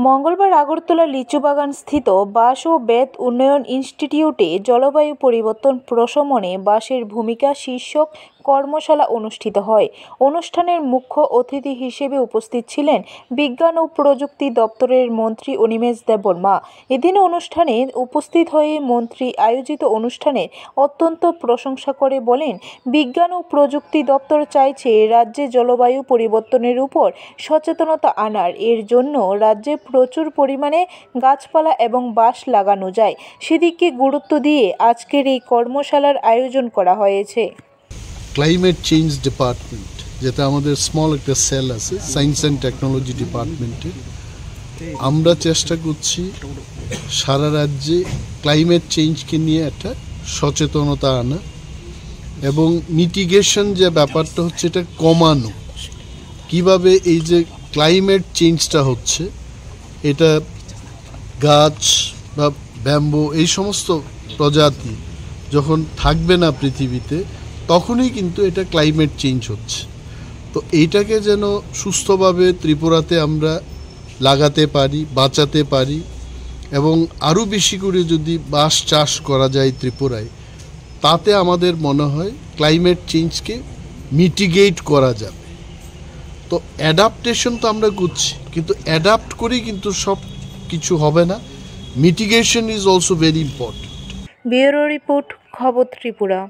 মঙ্গলবার আগরতলা লিচুবাগান স্থিত বাঁশ ও বেত উন্নয়ন ইনস্টিটিউটে জলবায়ু পরিবর্তন প্রশমনে বাঁশের ভূমিকা শীর্ষক কর্মশালা অনুষ্ঠিত হয়। অনুষ্ঠানের মুখ্য অতিথি হিসেবে উপস্থিত ছিলেন বিজ্ঞান ও প্রযুক্তি দপ্তরের মন্ত্রী অনিমেষ দেববর্মা। এদিন অনুষ্ঠানে উপস্থিত হয়ে মন্ত্রী আয়োজিত অনুষ্ঠানের অত্যন্ত প্রশংসা করে বলেন, বিজ্ঞান ও প্রযুক্তি দপ্তর চাইছে রাজ্যে জলবায়ু পরিবর্তনের উপর সচেতনতা আনার। এর জন্য রাজ্যে প্রচুর পরিমাণে গাছপালা এবং বাঁশ লাগানো যায়, সেদিকে গুরুত্ব দিয়ে আজকের এই কর্মশালার আয়োজন করা হয়েছে। ক্লাইমেট চেঞ্জ ডিপার্টমেন্ট, যেটা আমাদের স্মল একটা সেল আছে সায়েন্স অ্যান্ড টেকনোলজি ডিপার্টমেন্টে, আমরা চেষ্টা করছি সারা রাজ্যে ক্লাইমেট চেঞ্জকে নিয়ে একটা সচেতনতা আনা এবং মিটিগেশন যে ব্যাপারটা হচ্ছে এটা কমানো। কিভাবে এই যে ক্লাইমেট চেঞ্জটা হচ্ছে, এটা গাছ বা ব্যাম্বো এই সমস্ত প্রজাতি যখন থাকবে না পৃথিবীতে, তখনই কিন্তু এটা ক্লাইমেট চেঞ্জ হচ্ছে। তো এইটাকে যেন সুস্থভাবে ত্রিপুরাতে আমরা লাগাতে পারি, বাঁচাতে পারি এবং আরও বেশি করে যদি বাঁশ চাষ করা যায় ত্রিপুরায়, তাতে আমাদের মনে হয় ক্লাইমেট চেঞ্জকে মিটিগেট করা যাবে। তো অ্যাডাপ্টেশন তো আমরা করছি, কিন্তু অ্যাডাপ্ট করেই কিন্তু সব কিছু হবে না। Mitigation is also very important. Bureau report, খবর ত্রিপুরা।